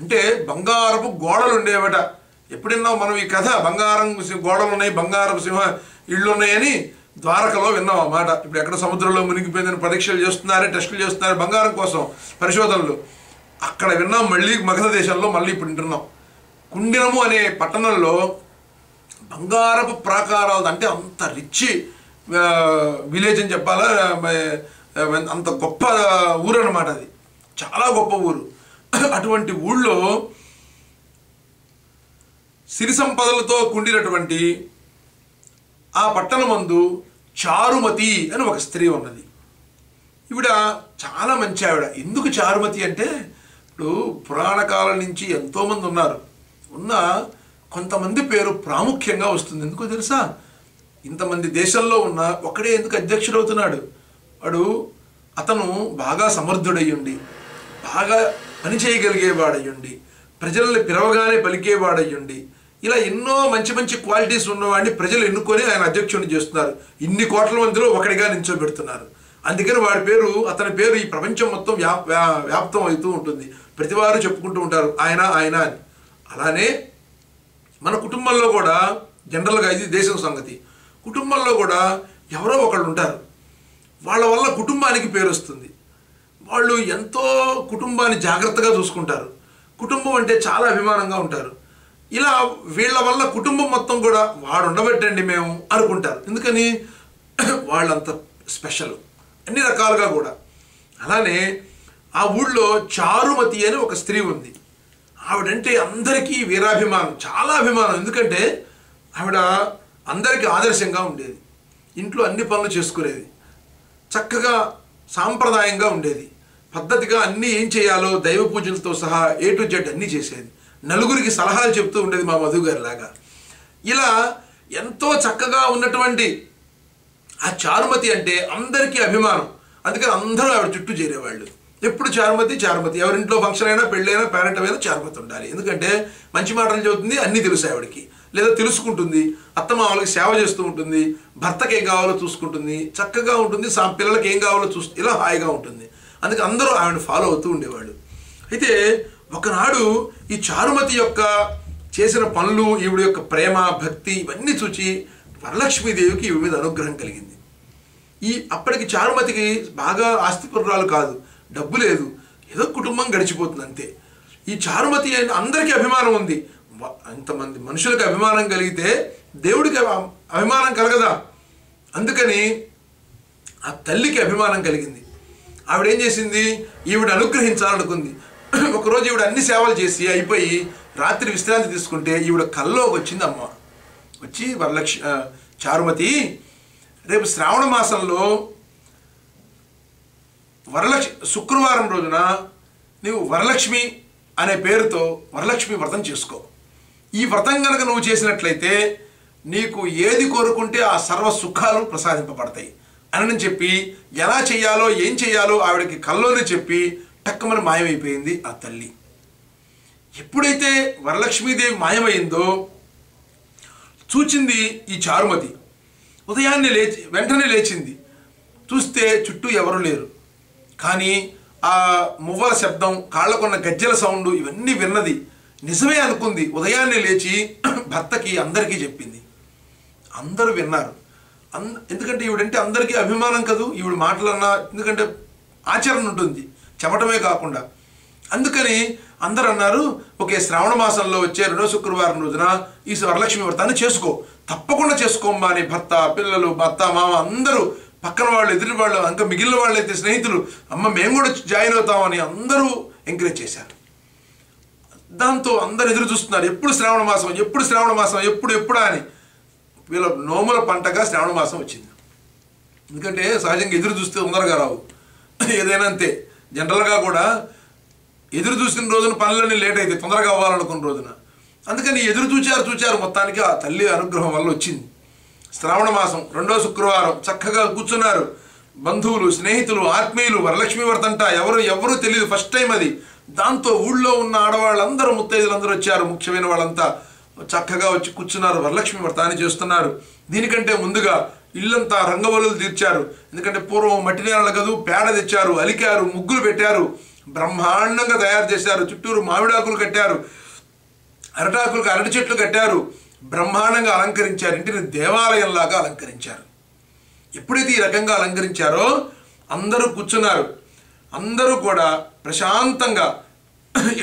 అంటే బంగారపు గోడలు ఉండేవట. ఎప్పుడున్నావు మనం ఈ కథ? బంగారం గోడలు ఉన్నాయి, బంగారపు సింహ ఇళ్ళు ఉన్నాయని ద్వారకలో విన్నాం అన్నమాట. ఇప్పుడు ఎక్కడ సముద్రంలో మునిగిపోయిందని పరీక్షలు చేస్తున్నారు, టెస్టులు చేస్తున్నారు బంగారం కోసం పరిశోధనలు. అక్కడ విన్నాం. మళ్ళీ మగధ దేశంలో మళ్ళీ ఇప్పుడు వింటున్నాం. కుండినము అనే పట్టణంలో బంగారపు ప్రాకారాలు, అంటే అంత రిచ్ విలేజ్ అని చెప్పాలా, అంత గొప్ప ఊరు అన్నమాట. అది చాలా గొప్ప ఊరు. అటువంటి ఊళ్ళో సిరి సంపదలతో కుండినటువంటి ఆ పట్టణమందు చారుమతి అని ఒక స్త్రీ ఉన్నది. ఈవిడ చాలా మంచి ఆవిడ. ఎందుకు చారుమతి అంటే, ఇప్పుడు పురాణ కాలం నుంచి ఎంతోమంది ఉన్నారు. కొంతమంది పేరు ప్రాముఖ్యంగా వస్తుంది. ఎందుకో తెలుసా? ఇంతమంది దేశంలో ఉన్న ఒకడే ఎందుకు అధ్యక్షుడు అవుతున్నాడు? అతను బాగా సమర్థుడయ్యుండి, బాగా పని చేయగలిగేవాడయ్యుండి, ప్రజల్ని పిలవగానే పలికేవాడయ్యుండి, ఇలా ఎన్నో మంచి మంచి క్వాలిటీస్ ఉన్నవాడిని ప్రజలు ఎన్నుకొని ఆయన అధ్యక్షుడిని చేస్తున్నారు. ఇన్ని కోట్ల మందిలో ఒకటిగా నిల్చోబెడుతున్నారు. అందుకని అతని పేరు ఈ ప్రపంచం మొత్తం వ్యాప్తం అవుతూ ఉంటుంది. ప్రతివారు చెప్పుకుంటూ ఉంటారు ఆయన ఆయన అని. అలానే మన కుటుంబంలో కూడా జనరల్గా, ఇది దేశం సంగతి, కుటుంబంలో కూడా ఎవరో ఒకళ్ళు ఉంటారు. వాళ్ళ వల్ల కుటుంబానికి పేరు వస్తుంది. వాళ్ళు ఎంతో కుటుంబాన్ని జాగ్రత్తగా చూసుకుంటారు. కుటుంబం అంటే చాలా అభిమానంగా ఉంటారు. ఇలా వీళ్ళ వల్ల కుటుంబం మొత్తం కూడా వాడు ఉండబెట్టండి మేము అనుకుంటారు. ఎందుకని? వాళ్ళంత స్పెషల్ అన్ని రకాలుగా కూడా. అలానే ఆ ఊళ్ళో చారుమతి అని ఒక స్త్రీ ఉంది. ఆవిడంటే అందరికీ వీరాభిమానం, చాలా అభిమానం. ఎందుకంటే ఆవిడ అందరికీ ఆదర్శంగా ఉండేది. ఇంట్లో అన్ని పనులు చేసుకునేది, చక్కగా సాంప్రదాయంగా ఉండేది, పద్ధతిగా అన్నీ ఏం చేయాలో దైవ పూజలతో సహా A to Z అన్నీ చేసేది. నలుగురికి సలహాలు చెప్తూ ఉండేది మా మధు గారి లాగా. ఇలా ఎంతో చక్కగా ఉన్నటువంటి ఆ చారుమతి అంటే అందరికీ అభిమానం. అందుకని అందరూ ఆవిడ చుట్టూ చేరేవాళ్ళు. ఎప్పుడు చారుమతి చారుమతి, ఎవరింట్లో ఫంక్షన్ అయినా పెళ్ళైనా పేరెంట్ అయినా చారుమతి ఉండాలి. ఎందుకంటే మంచి మాటలు చెబుతుంది, అన్నీ తెలుసు ఆవిడకి, లేదా తెలుసుకుంటుంది, అత్తమామలకి సేవ చేస్తూ ఉంటుంది, భర్తకి ఏం కావాలో చూసుకుంటుంది, చక్కగా ఉంటుంది, పిల్లలకి ఏం కావాలో ఇలా హాయిగా ఉంటుంది. అందుకే అందరూ ఆవిడ ఫాలో అవుతూ ఉండేవాళ్ళు. అయితే ఒకనాడు ఈ చారుమతి యొక్క చేసిన పనులు, ఈవిడ యొక్క ప్రేమ భక్తి ఇవన్నీ చూచి వరలక్ష్మీదేవికి ఈవిడ మీద అనుగ్రహం కలిగింది. అప్పటికి చారుమతికి బాగా ఆస్తిపరురాలు కాదు, డబ్బు లేదు, ఏదో కుటుంబం గడిచిపోతుంది అంతే. ఈ చారుమతి అందరికీ అభిమానం ఉంది. ఇంతమంది మనుషులకు అభిమానం కలిగితే దేవుడికి అభిమానం కలగదా? అందుకని ఆ తల్లికి అభిమానం కలిగింది. ఆవిడేం చేసింది? ఈవిడ అనుగ్రహించాలనుకుంది. ఒకరోజు ఈవిడ అన్ని సేవలు చేసి అయిపోయి రాత్రి విశ్రాంతి తీసుకుంటే ఈవిడ కల్లోకి వచ్చింది అమ్మ. వచ్చి చారుమతి, రేపు శ్రావణ మాసంలో శుక్రవారం రోజున నీవు వరలక్ష్మి అనే పేరుతో వరలక్ష్మి వ్రతం చేసుకో. ఈ వ్రతం కనుక నువ్వు చేసినట్లయితే నీకు ఏది కోరుకుంటే ఆ సర్వ సుఖాలు ప్రసాదింపబడతాయి అని చెప్పి ఎలా చేయాలో ఏం చేయాలో ఆవిడకి కల్లోనే చెప్పి టక్కమని మాయమైపోయింది ఆ తల్లి. ఎప్పుడైతే వరలక్ష్మీదేవి మాయమైందో చూచింది ఈ చారుమతి. ఉదయాన్నే వెంటనే లేచింది. చూస్తే చుట్టూ ఎవరు లేరు. కానీ ఆ మువ్వల శబ్దం, కాళ్ళకున్న గజ్జల సౌండ్ ఇవన్నీ విన్నది. నిజమే అనుకుంది. ఉదయాన్నే లేచి భర్తకి అందరికీ చెప్పింది. అందరూ విన్నారు. ఎందుకంటే ఈవిడంటే అందరికీ అభిమానం కదూ, ఈవిడ మాటలన్నా, ఎందుకంటే ఆచరణ ఉంటుంది చెప్పటమే కాకుండా. అందుకని అందరూ అన్నారు, ఓకే శ్రావణ మాసంలో వచ్చే 2వ శుక్రవారం రోజున ఈ వరలక్ష్మి వ్రతాన్ని చేసుకో, తప్పకుండా చేసుకోమ్మా అని భర్త, పిల్లలు, భర్త, మామ అందరూ, పక్కన వాళ్ళు, ఎదుటి వాళ్ళు, ఇంకా మిగిలిన వాళ్ళు అయితే స్నేహితులు, అమ్మ మేము కూడా జాయిన్ అవుతామని అందరూ ఎంకరేజ్ చేశారు. దాంతో అందరు ఎదురు చూస్తున్నారు, ఎప్పుడు శ్రావణ మాసం, ఎప్పుడు శ్రావణ మాసం, ఎప్పుడా అని. వీళ్ళ నోముల పంటగా శ్రావణ మాసం వచ్చింది. ఎందుకంటే సహజంగా ఎదురు చూస్తే తొందరగా రావు, ఏదైనా అంతే. జనరల్గా కూడా ఎదురు చూసిన రోజున పనులన్నీ లేట్ అయితే తొందరగా అవ్వాలనుకున్న రోజున. అందుకని ఎదురు చూచారు మొత్తానికి ఆ తల్లి అనుగ్రహం వల్ల వచ్చింది. శ్రావణ మాసం 2వ శుక్రవారం చక్కగా కూర్చున్నారు. బంధువులు, స్నేహితులు, ఆత్మీయులు, వరలక్ష్మి వ్రతంట ఎవరు తెలియదు, ఫస్ట్ టైం అది. దాంతో ఊళ్ళో ఉన్న ఆడవాళ్ళందరూ, ముత్తైదులందరూ వచ్చారు. ముఖ్యమైన వాళ్ళంతా చక్కగా వచ్చి కూర్చున్నారు, వరలక్ష్మి వ్రతాన్ని చేస్తున్నారు. దీనికంటే ముందుగా ఇల్లంతా రంగవల్లులు తీర్చారు. ఎందుకంటే పూర్వం మట్టి నేలలు కదూ, పేడ తెచ్చారు, అలికారు, ముగ్గులు పెట్టారు. బ్రహ్మాండంగా తయారు చేశారు. చుట్టూరు మామిడాకులు కట్టారు, అరటాకులకు అరటి చెట్లు కట్టారు, బ్రహ్మాండంగా అలంకరించారు. ఇంటిని దేవాలయంలాగా అలంకరించారు. ఎప్పుడైతే ఈ రకంగా అలంకరించారో అందరూ కూర్చున్నారు. అందరూ కూడా ప్రశాంతంగా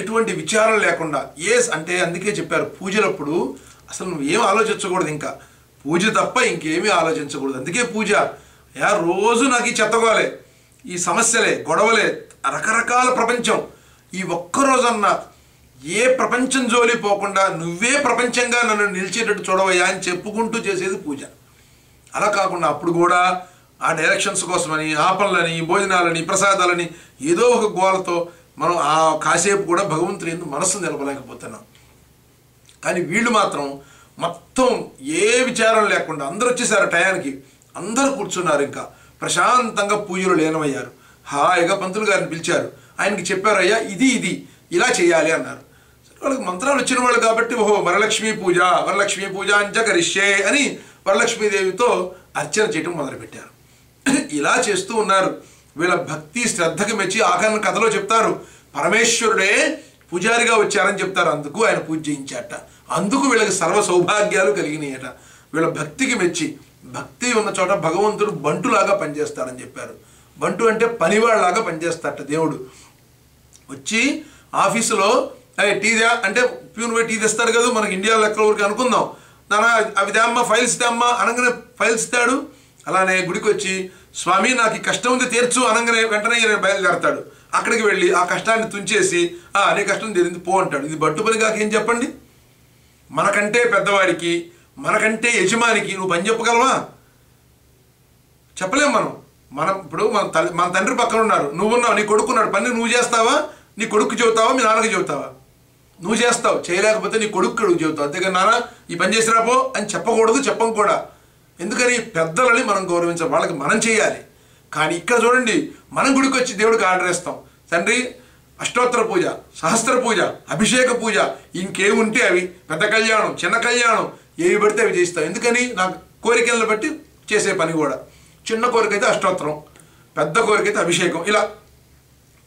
ఎటువంటి విచారం లేకుండా అంటే అందుకే చెప్పారు పూజలప్పుడు అసలు నువ్వేం ఆలోచించకూడదు, ఇంకా పూజ తప్ప ఇంకేమీ ఆలోచించకూడదు. అందుకే పూజ రోజు నాకు ఈ చెత్తగోలే, ఈ సమస్యలే, గొడవలే, రకరకాల ప్రపంచం. ఈ ఒక్కరోజన్నా ఏ ప్రపంచం జోలి పోకుండా నువ్వే ప్రపంచంగా నన్ను నిలిచేటట్టు చూడవయ్యా అని చెప్పుకుంటూ చేసేది పూజ. అలా కాకుండా అప్పుడు కూడా ఆ డైరెక్షన్స్ కోసమని, ఆపనలని, భోజనాలని, ప్రసాదాలని ఏదో ఒక గోలతో మనం ఆ కాసేపు కూడా భగవంతుని ఎందుకు మనస్సు నిలపలేకపోతున్నాం. కానీ వీళ్ళు మాత్రం మొత్తం ఏ విచారం లేకుండా అందరూ వచ్చేసారు. టయానికి అందరూ కూర్చున్నారు. ఇంకా ప్రశాంతంగా పూజలు లీనమయ్యారు. హాయిగా పంతులు గారిని పిలిచారు. ఆయనకి చెప్పారు, అయ్యా ఇది ఇలా చేయాలి అన్నారు. వాళ్ళకి మంత్రాలు వచ్చిన వాళ్ళు కాబట్టి ఓహో వరలక్ష్మీ పూజ అంచ కరిష్యే అని వరలక్ష్మీదేవితో అర్చన చేయటం మొదలుపెట్టారు. ఇలా చేస్తూ ఉన్నారు. వీళ్ళ భక్తి శ్రద్ధకి మెచ్చి ఆఖరణ కథలో చెప్తారు, పరమేశ్వరుడే పూజారిగా వచ్చారని చెప్తారు. అందుకు ఆయన పూజ చేయించాట. అందుకు వీళ్ళకి సర్వ సౌభాగ్యాలు కలిగినాయట. వీళ్ళ భక్తికి మెచ్చి, భక్తి ఉన్న చోట భగవంతుడు బంటులాగా పనిచేస్తాడని చెప్పారు. బంటు అంటే పనివాళ్ళలాగా పనిచేస్తాడట దేవుడు. వచ్చి ఆఫీసులో టీదా అంటే ప్యూన్ పోయి టీ తెస్తాడు కదా, మనకి ఇండియా లెక్కల వరకు అనుకుందాం. నాన్న అవి తేమ్మా, ఫైల్స్ తేమ్మా అనగానే ఫైల్స్ ఇస్తాడు. అలానే గుడికి వచ్చి స్వామి నాకు ఈ కష్టం ఉంది తీర్చు అనగానే వెంటనే బయలుదేరతాడు. అక్కడికి వెళ్ళి ఆ కష్టాన్ని తుంచేసి నీ కష్టం తీరింది పో అంటాడు. ఇది బట్టు పని కాక ఏం చెప్పండి? మనకంటే పెద్దవాడికి, మనకంటే యజమానికి నువ్వు పని చెప్పగలవా? చెప్పలేం మనం ఇప్పుడు మన తండ్రి పక్కన ఉన్నారు, నువ్వున్నావు, నీ కొడుకున్నాడు, పని నువ్వు చేస్తావా? నీ కొడుకు చెబుతావా? మీ నాన్నకి చెబుతావా? నువ్వు చేస్తావు. చేయలేకపోతే నీ కొడుకు చెబుతావు. అంతేగాని నాన్న ఈ పని చేసిరాపో అని చెప్పకూడదు, చెప్పం కూడా. ఎందుకని పెద్దలని మనం గౌరవించాలి, వాళ్ళకి మనం చేయాలి. కానీ ఇక్కడ చూడండి, మనం గుడికి వచ్చి దేవుడికి ఆర్డర్ ఇస్తాం. తండ్రి అష్టోత్తర పూజ, సహస్ర పూజ, అభిషేక పూజ, ఇంకేముంటే అవి, పెద్ద కళ్యాణం, చిన్న కళ్యాణం, ఏవి పడితే అవి చేస్తాం. ఎందుకని నాకు కోరికలను బట్టి చేసే పని కూడా. చిన్న కోరిక అయితే అష్టోత్తరం, పెద్ద కోరిక అయితే అభిషేకం. ఇలా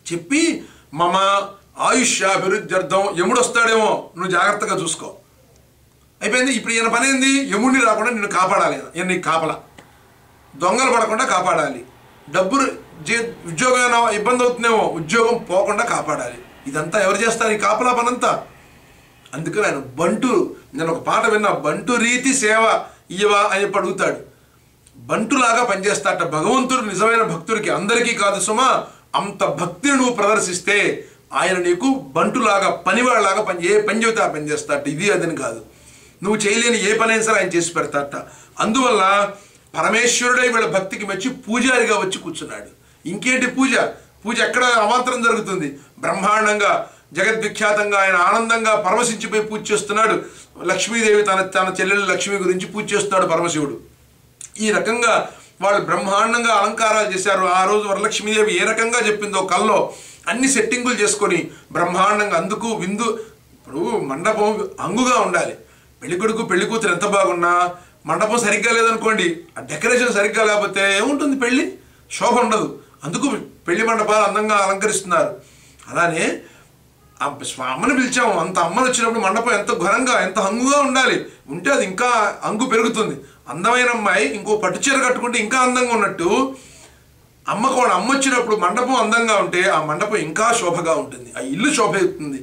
చెప్పి మమ ఆయుష్యాభివృద్ధ్యర్థం యముడు వస్తాడేమో నువ్వు జాగ్రత్తగా చూసుకో. అయిపోయింది. ఇప్పుడు ఈయన పని ఏంది? యముడిని రాకుండా నిన్ను కాపాడాలి. ఈయన నీకు కాపలా, దొంగలు పడకుండా కాపాడాలి. డబ్బులు ఉద్యోగం ఇబ్బంది అవుతుందేమో, ఉద్యోగం పోకుండా కాపాడాలి. ఇదంతా ఎవరు చేస్తారు ఈ కాపలా పనంతా? అందుకని ఆయన బంటు, నేను ఒక పాట విన్నా, బంటు రీతి సేవ ఇయ్యవా అని అడుగుతాడు. బంటులాగా పనిచేస్తాట భగవంతుడు. నిజమైన భక్తుడికి, అందరికీ కాదు సుమా, అంత భక్తిని నువ్వు ప్రదర్శిస్తే ఆయన నీకు బంటులాగా, పనివాళ్ళలాగా ఏ పని చెబితే ఆ పని చేస్తాట. ఇది అదని కాదు, నువ్వు చేయలేని ఏ పని అయినా సరే ఆయన చేసి పెడతాట. అందువల్ల పరమేశ్వరుడే వీళ్ళ భక్తికి మెచ్చి పూజారిగా వచ్చి కూర్చున్నాడు. ఇంకేంటి పూజ? పూజ ఎక్కడ అవాంతరం జరుగుతుంది? బ్రహ్మాండంగా జగద్విఖ్యాతంగా ఆయన ఆనందంగా పరవశించిపోయి పూజ చేస్తున్నాడు. లక్ష్మీదేవి తన చెల్లెలు లక్ష్మి గురించి పూజ చేస్తున్నాడు పరమశివుడు. ఈ రకంగా వాళ్ళు బ్రహ్మాండంగా అలంకారాలు చేశారు. ఆ రోజు వరలక్ష్మీదేవి ఏ రకంగా చెప్పిందో కల్లో అన్ని సెట్టింగులు చేసుకొని బ్రహ్మాండంగా. అందుకు విందు, ఇప్పుడు మండపం హంగుగా ఉండాలి. పెళ్ళికొడుకు పెళ్లి కూతురు ఎంత బాగున్నా మండపం సరిగ్గా లేదనుకోండి, ఆ డెకరేషన్ సరిగ్గా లేకపోతే ఏముంటుంది? పెళ్ళి శోభ ఉండదు. అందుకు పెళ్లి మండపాలు అందంగా అలంకరిస్తున్నారు. అలానే అమ్మని పిలిచాము, అంత అమ్మని వచ్చినప్పుడు మండపం ఎంత ఘనంగా, ఎంత హంగుగా ఉండాలి. ఉంటే అది ఇంకా హంగు పెరుగుతుంది. అందమైన అమ్మాయి ఇంకో పట్టుచీర కట్టుకుంటే ఇంకా అందంగా ఉన్నట్టు అమ్మ కూడా, అమ్మ వచ్చినప్పుడు మండపం అందంగా ఉంటే ఆ మండపం ఇంకా శోభగా ఉంటుంది, ఆ ఇల్లు శోభ అవుతుంది.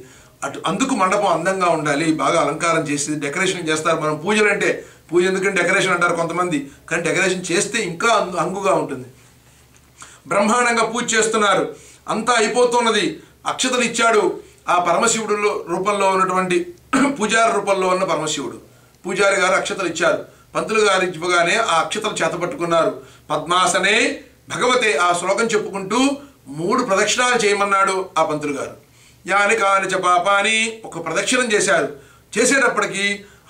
అందుకు మండపం అందంగా ఉండాలి, బాగా అలంకారం చేసి డెకరేషన్ చేస్తారు. మనం పూజలు అంటే పూజ ఎందుకంటే డెకరేషన్ అంటారు కొంతమంది, కానీ డెకరేషన్ చేస్తే ఇంకా హంగుగా ఉంటుంది. బ్రహ్మాండంగా పూజ చేస్తున్నారు. అంతా అయిపోతున్నది. అక్షతలు ఇచ్చాడు ఆ పరమశివుడు రూపంలో ఉన్నటువంటి పూజారి రూపంలో ఉన్న పరమశివుడు. పూజారి గారు అక్షతలు ఇచ్చారు. పంతులు గారు ఇవ్వగానే ఆ అక్షతలు చేతపట్టుకున్నారు. పద్మాసనే భగవతే ఆ శ్లోకం చెప్పుకుంటూ 3 ప్రదక్షిణాలు చేయమన్నాడు ఆ పంతులు గారు. యాని కానిచ పాపాని ఒక ప్రదక్షిణం చేశారు. చేసేటప్పటికి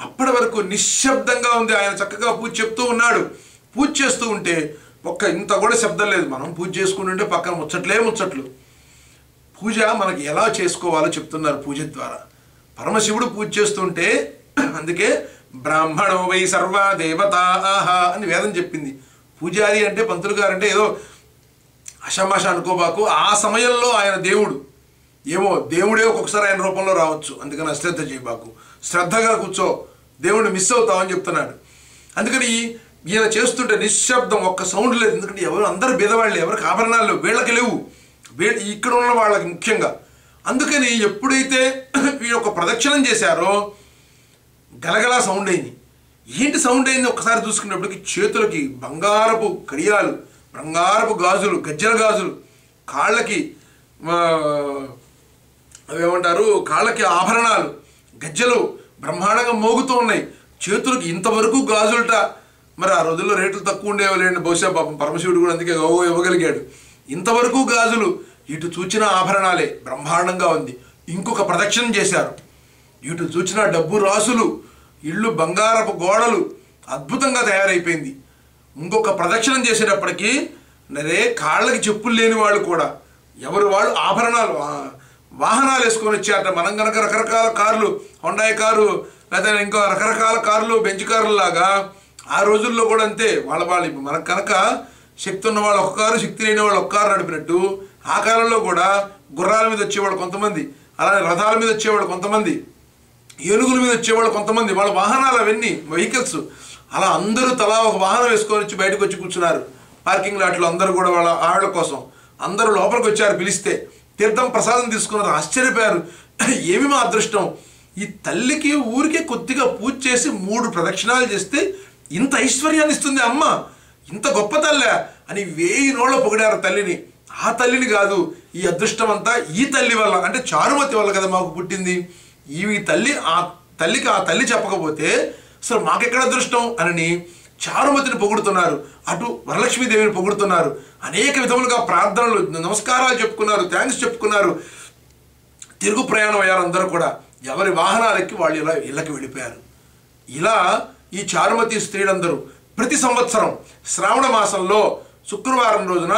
అప్పటి వరకు నిశ్శబ్దంగా ఉంది. ఆయన చక్కగా పూజ చెప్తూ ఉన్నాడు. పూజ చేస్తూ ఉంటే ఇంత కూడా శబ్దం లేదు. మనం పూజ చేసుకుంటుంటే పక్కన ముచ్చట్లు. పూజ మనకి ఎలా చేసుకోవాలో చెప్తున్నారు పూజ ద్వారా. పరమశివుడు పూజ చేస్తుంటే, అందుకే బ్రాహ్మణో వై సర్వా దేవతాః అని వేదం చెప్పింది. పూజారి అంటే పంతులు గారు అంటే ఏదో అషమాష అనుకోబాకు. ఆ సమయంలో ఆయన దేవుడు, ఏమో దేవుడే ఒక్కొక్కసారి ఆయన రూపంలో రావచ్చు, అందుకని అశ్రద్ధ చేయబాకు, శ్రద్ధగా కూర్చో, దేవుడిని మిస్ అవుతావని చెప్తున్నాడు. అందుకని ఈయన చేస్తుంటే నిశ్శబ్దం, ఒక్క సౌండ్ లేదు. ఎందుకంటే ఎవరు అందరూ బీదవాళ్ళే, ఎవరికి ఆభరణాలు వీళ్ళకి లేవు, ఇక్కడ ఉన్న వాళ్ళకి ముఖ్యంగా. అందుకని ఎప్పుడైతే వీళ్ళు ఒక ప్రదక్షిణం చేశారో గలగలా సౌండ్ అయింది. ఏంటి సౌండ్ అయింది ఒక్కసారి చూసుకున్నప్పటికి చేతులకి బంగారపు కడియాలు, బంగారపు గాజులు, గజ్జల గాజులు, కాళ్ళకి అవేమంటారు, కాళ్ళకి ఆభరణాలు, గజ్జలు బ్రహ్మాండంగా మోగుతూ ఉన్నాయి. చేతులకి ఇంతవరకు గాజులట. మరి ఆ రోజుల్లో రేట్లు తక్కువ ఉండేవాళ్ళండి, బహుశా పాపం పరమశివుడు కూడా అందుకే ఇవ్వగలిగాడు. ఇంతవరకు గాజులు, ఇటు చూచిన ఆభరణాలే, బ్రహ్మాండంగా ఉంది. ఇంకొక ప్రదక్షిణం చేశారు, ఇటు చూచిన డబ్బు రాసులు, ఇళ్ళు బంగారపు గోడలు, అద్భుతంగా తయారైపోయింది. ఇంకొక ప్రదక్షిణం చేసేటప్పటికీ నరే కాళ్ళకి చెప్పులు లేని వాళ్ళు కూడా ఎవరు వాళ్ళు ఆభరణాలు, వాహనాలు వేసుకొని వచ్చారట. మనం కనుక రకరకాల కార్లు, హొండాయి కారు లేదా ఇంకా రకరకాల కార్లు, బెంచ్ కార్లు లాగా ఆ రోజుల్లో కూడా అంతే. వాళ్ళు మనకు కనుక శక్తి ఉన్న వాళ్ళు ఒక కారు, శక్తి లేని వాళ్ళు ఒక కారు నడిపినట్టు ఆ కాలంలో కూడా గుర్రాల మీద వచ్చేవాళ్ళు కొంతమంది, అలానే రథాల మీద వచ్చేవాళ్ళు కొంతమంది, ఏనుగుల మీద వచ్చేవాళ్ళు కొంతమంది, వాళ్ళ వాహనాలు అవన్నీ వెహికల్స్. అలా అందరూ తలా ఒక వాహనం వేసుకొని వచ్చి బయటకు వచ్చి కూర్చున్నారు పార్కింగ్ లాట్లో. అందరూ కూడా వాళ్ళ ఆవిడ కోసం అందరూ లోపలికి వచ్చారు పిలిస్తే. తీర్థం ప్రసాదం తీసుకున్నారు, ఆశ్చర్యపోయారు. ఏమి మా అదృష్టం, ఈ తల్లికి ఊరికే కొద్దిగా పూజ చేసి 3 ప్రదక్షిణాలు చేస్తే ఇంత ఐశ్వర్యాన్ని ఇస్తుంది అమ్మ, ఇంత గొప్ప తల్లి అని 1000 నోళ్ళ పొగిడారు తల్లిని. ఆ తల్లిని కాదు, ఈ అదృష్టం అంతా ఈ తల్లి వల్ల, అంటే చారుమతి వల్ల కదా మాకు పుట్టింది. ఈ తల్లి, ఆ తల్లికి ఆ తల్లి చెప్పకపోతే అసలు మాకెక్కడ అదృష్టం అని చారుమతిని పొగుడుతున్నారు, అటు వరలక్ష్మీదేవిని పొగుడుతున్నారు. అనేక విధములుగా ప్రార్థనలు, నమస్కారాలు చెప్పుకున్నారు, థ్యాంక్స్ చెప్పుకున్నారు. తిరుగు ప్రయాణం అయ్యారు అందరూ కూడా. ఎవరి వాహనాలకి వాళ్ళు ఇలా ఇళ్ళకి వెళ్ళిపోయారు. ఇలా ఈ చారుమతి స్త్రీలందరూ ప్రతి సంవత్సరం శ్రావణ మాసంలో శుక్రవారం రోజున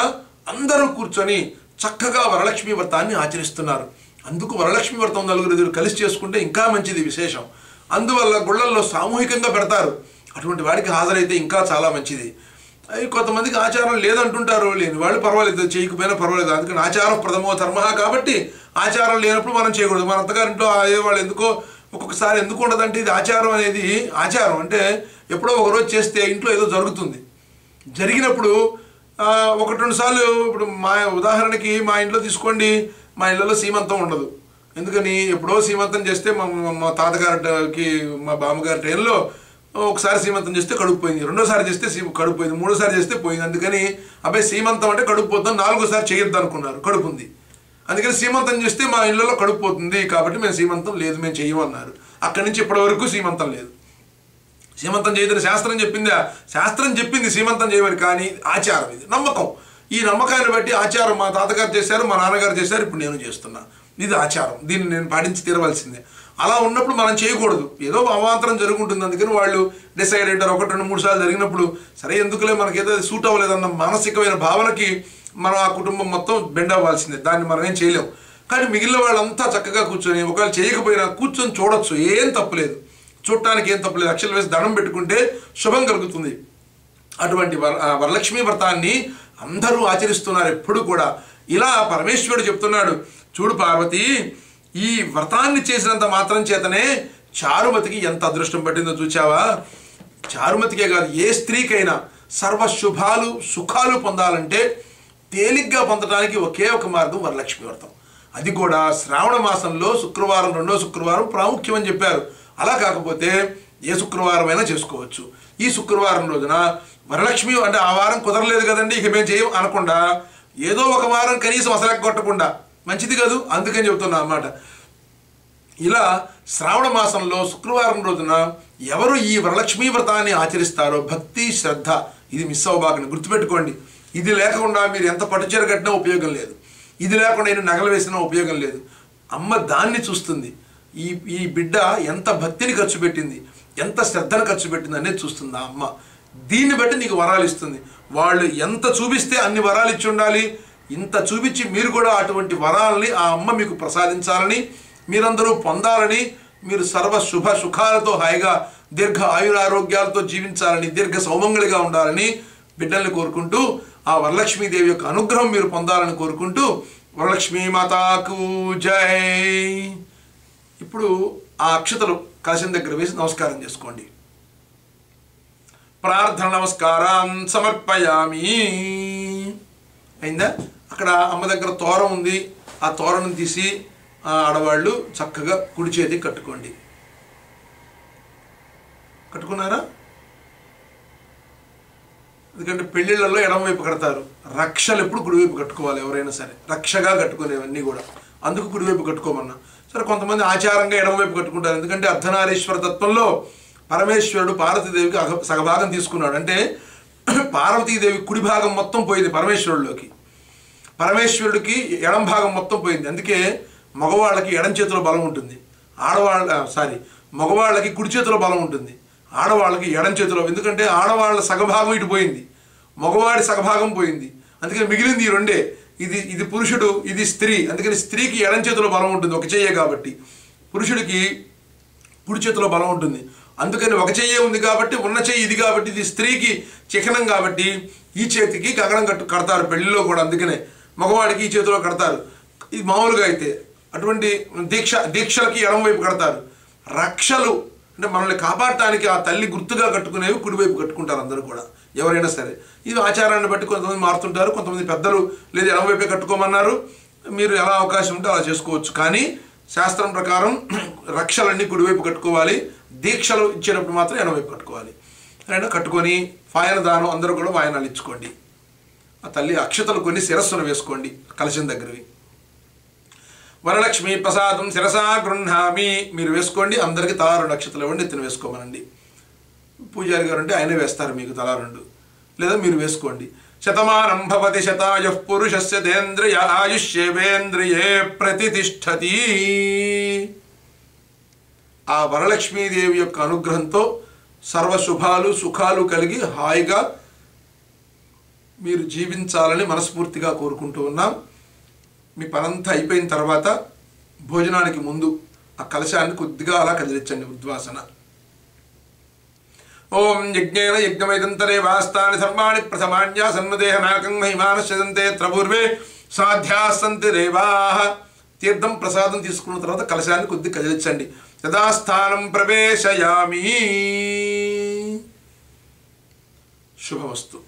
అందరూ కూర్చొని చక్కగా వరలక్ష్మీ వ్రతాన్ని ఆచరిస్తున్నారు. అందుకు వరలక్ష్మీ వ్రతం 4 కలిసి చేసుకుంటే ఇంకా మంచిది, విశేషం. అందువల్ల గుళ్ళల్లో సామూహికంగా పెడతారు. అటువంటి వాడికి హాజరైతే ఇంకా చాలా మంచిది. కొంతమందికి ఆచారం లేదంటుంటారు, లేని వాళ్ళు పర్వాలేదు, చేయకపోయినా పర్వాలేదు. అందుకని ఆచారం ప్రథమో ధర్మ కాబట్టి ఆచారం లేనప్పుడు మనం చేయకూడదు. మన అత్తగారింట్లో వాళ్ళు ఎందుకో ఒక్కొక్కసారి ఎందుకు ఉండదంటే ఇది ఆచారం అనేది, ఆచారం అంటే ఎప్పుడో ఒకరోజు చేస్తే ఇంట్లో ఏదో జరుగుతుంది. జరిగినప్పుడు 1-2 సార్లు, ఇప్పుడు మా ఉదాహరణకి మా ఇంట్లో తీసుకోండి, మా ఇళ్ళలో సీమంతం ఉండదు. ఎందుకని ఎప్పుడో సీమంతం చేస్తే మా తాతగారికి మా బామ్మగారి ట్రైన్లో ఒకసారి సీమంతం చేస్తే కడుపు పోయింది, 2వ సారి చేస్తే కడుపు పోయింది, 3వ సారి చేస్తే పోయింది. అందుకని అబ్బాయి సీమంతం అంటే కడుపు పోతాం, 4వ సారి చేయొద్దు అనుకున్నారు, కడుపు ఉంది. అందుకని సీమంతం చేస్తే మా ఇళ్ళలో కడుపు పోతుంది కాబట్టి మేము సీమంతం లేదు, మేము చెయ్యమన్నారు. అక్కడి నుంచి ఇప్పటి వరకు సీమంతం లేదు. సీమంతం చేయదని శాస్త్రం చెప్పిందా? శాస్త్రం చెప్పింది సీమంతం చేయమని, కానీ ఆచారం ఇది, నమ్మకం. ఈ నమ్మకాన్ని బట్టి ఆచారం మా తాతగారు చేశారు, మా నాన్నగారు చేశారు, ఇప్పుడు నేను చేస్తున్నా, ఇది ఆచారం, దీన్ని నేను పాటించి తీరవలసిందే. అలా ఉన్నప్పుడు మనం చేయకూడదు, ఏదో అవాంతరం జరుగుంటుంది. అందుకని వాళ్ళు డిసైడ్ అయ్యారు. 1-2-3 సార్లు జరిగినప్పుడు సరే ఎందుకులే, మనకేదో సూట్ అవ్వలేదన్న మానసికమైన భావనకి మనం ఆ కుటుంబం మొత్తం బెండ్ అవ్వాల్సిందే, దాన్ని మనం ఏం చేయలేం. కానీ మిగిలిన వాళ్ళంతా చక్కగా కూర్చొని, ఒకవేళ చేయకపోయినా కూర్చొని చూడొచ్చు, ఏం తప్పులేదు, చూడటానికి ఏం తప్పులేదు. అక్షలు వేసి దండం పెట్టుకుంటే శుభం కలుగుతుంది. అటువంటి వరలక్ష్మీ వ్రతాన్ని అందరూ ఆచరిస్తున్నారు ఎప్పుడు కూడా. ఇలా పరమేశ్వరుడు చెప్తున్నాడు, చూడు పార్వతి, ఈ వ్రతాన్ని చేసినంత మాత్రం చేతనే చారుమతికి ఎంత అదృష్టం పట్టిందో చూచావా? చారుమతికే కాదు, ఏ స్త్రీకైనా సర్వశుభాలు సుఖాలు పొందాలంటే తేలిగ్గా పొందడానికి ఒకే ఒక మార్గం వరలక్ష్మి వ్రతం. అది కూడా శ్రావణ మాసంలో శుక్రవారం, 2వ శుక్రవారం ప్రాముఖ్యం అని చెప్పారు. అలా కాకపోతే ఏ శుక్రవారం అయినా చేసుకోవచ్చు. ఈ శుక్రవారం రోజున వరలక్ష్మి, అంటే ఆ వారం కుదరలేదు కదండి ఇక మేము చేయం అనకుండా, ఏదో ఒక వారం కనీసం అసలు కొట్టకుండా మంచిది కాదు, అందుకని చెబుతున్నా అన్నమాట. ఇలా శ్రావణ మాసంలో శుక్రవారం రోజున ఎవరు ఈ వరలక్ష్మీ వ్రతాన్ని ఆచరిస్తారో, భక్తి శ్రద్ధ ఇది మిస్ అవ్వబాకండి, గుర్తుపెట్టుకోండి. ఇది లేకుండా మీరు ఎంత పట్టుచీర కట్టినా ఉపయోగం లేదు, ఇది లేకుండా నేను నగలు వేసినా ఉపయోగం లేదు. అమ్మ దాన్ని చూస్తుంది, ఈ బిడ్డ ఎంత భక్తిని ఖర్చు పెట్టింది, ఎంత శ్రద్ధను ఖర్చు పెట్టింది అనేది చూస్తుంది ఆ అమ్మ. దీన్ని బట్టి నీకు వరాలు ఇస్తుంది. వాళ్ళు ఎంత చూపిస్తే అన్ని వరాలు ఇచ్చి ఉండాలి. ఇంత చూపించి మీరు కూడా అటువంటి వరాలని ఆ అమ్మ మీకు ప్రసాదించాలని, మీరందరూ పొందాలని, మీరు సర్వ శుభ సుఖాలతో హాయిగా దీర్ఘ ఆయురారోగ్యాలతో జీవించాలని, దీర్ఘ సౌమంగళిగా ఉండాలని బిడ్డల్ని కోరుకుంటూ, ఆ వరలక్ష్మీదేవి యొక్క అనుగ్రహం మీరు పొందాలని కోరుకుంటూ వరలక్ష్మీ మాతాకు జై. ఇప్పుడు ఆ అక్షతలు కలశం దగ్గర వేసి నమస్కారం చేసుకోండి. ప్రార్థన నమస్కారం సమర్పయామి. అయిందా? అక్కడ అమ్మ దగ్గర తోరం ఉంది, ఆ తోరణం తీసి ఆడవాళ్ళు చక్కగా కుడి చేతికి కట్టుకోండి. కట్టుకున్నారా? ఎందుకంటే పెళ్ళిళ్ళల్లో ఎడమవైపు కడతారు, రక్షలు ఎప్పుడు కుడివైపు కట్టుకోవాలి ఎవరైనా సరే, రక్షగా కట్టుకునేవన్నీ కూడా, అందుకు కుడివైపు కట్టుకోమన్నా. సరే, కొంతమంది ఆచారంగా ఎడమవైపు కట్టుకుంటారు, ఎందుకంటే అర్ధనారీశ్వర తత్వంలో పరమేశ్వరుడు పార్వతీదేవికి సగభాగం తీసుకున్నాడు. అంటే పార్వతీదేవి కుడి భాగం మొత్తం పోయింది పరమేశ్వరుడిలోకి, పరమేశ్వరుడికి ఎడం భాగం మొత్తం పోయింది. అందుకే మగవాళ్ళకి ఎడం చేతిలో బలం ఉంటుంది, మగవాళ్ళకి కుడి చేతిలో బలం ఉంటుంది, ఆడవాళ్ళకి ఎడం చేతిలో. ఎందుకంటే ఆడవాళ్ళ సగభాగం ఇటు పోయింది, మగవాడి సగభాగం పోయింది. అందుకని మిగిలింది ఈ రెండే, ఇది పురుషుడు, ఇది స్త్రీ. అందుకని స్త్రీకి ఎడం చేతిలో బలం ఉంటుంది, ఒక చెయ్యే కాబట్టి. పురుషుడికి కుడి చేతిలో బలం ఉంటుంది, అందుకని ఒక చెయ్యే ఉంది కాబట్టి, ఉన్న చెయ్యి ఇది కాబట్టి, ఇది స్త్రీకి చిహ్నం కాబట్టి ఈ చేతికి కంకణం కడతారు పెళ్లిలో కూడా. అందుకనే మగవాడికి ఈ చేతిలో కడతారు. ఇది మామూలుగా అయితే అటువంటి దీక్షలకి ఎడం వైపు కడతారు. రక్షలు అంటే మనల్ని కాపాడటానికి ఆ తల్లి గుర్తుగా కట్టుకునేవి కుడివైపు కట్టుకుంటారు అందరూ కూడా, ఎవరైనా సరే. ఇది ఆచారాన్ని బట్టి కొంతమంది మారుతుంటారు, కొంతమంది పెద్దలు లేదు ఎడమవైపే కట్టుకోమన్నారు. మీరు ఎలా అవకాశం ఉంటే అలా చేసుకోవచ్చు. కానీ శాస్త్రం ప్రకారం రక్షలన్నీ కుడివైపు కట్టుకోవాలి, దీక్షలు ఇచ్చేటప్పుడు మాత్రం ఎడమవైపు కట్టుకోవాలి. అయినా కట్టుకొని వాయన దానం అందరూ కూడా వాయనాలు ఇచ్చుకోండి. ఆ తల్లి అక్షతలు కొన్ని శిరస్సును వేసుకోండి కలశం దగ్గరవి. వరలక్ష్మి ప్రసాదం శిరసా గృహామి, మీరు వేసుకోండి. అందరికీ తలా 2 అక్షతలు ఇవ్వండి, ఎత్తున వేసుకోమనండి. పూజారి గారు అంటే ఆయన వేస్తారు మీకు తలా 2, లేదా మీరు వేసుకోండి. శతమానం భవతి శతాయుః పురుషస్య తేంద్రియ ఆయుష్యేవేంద్రియే ప్రతిష్టతి. ఆ వరలక్ష్మీదేవి యొక్క అనుగ్రహంతో సర్వశుభాలు సుఖాలు కలిగి హాయిగా మీరు జీవించాలని మనస్ఫూర్తిగా కోరుకుంటూ ఉన్నాం. మీ పనంతా అయిపోయిన తర్వాత భోజనానికి ముందు ఆ కలశాన్ని కొద్దిగా అలా కదిలించండి, ఉద్వాసన. ఓం యజ్ఞేన యజ్ఞమైదంతరే వాస్తాని సర్వాణి ప్రథమాన్యా సన్మదేహనాకం మహిమానశ్చదంతే త్రపూర్వే సాధ్యాసంతి రేవాః. తీర్థం ప్రసాదం తీసుకున్న తర్వాత కలశాన్ని కొద్ది కదిలించండి. యథాస్థానం ప్రవేశయామి. శుభమస్తు.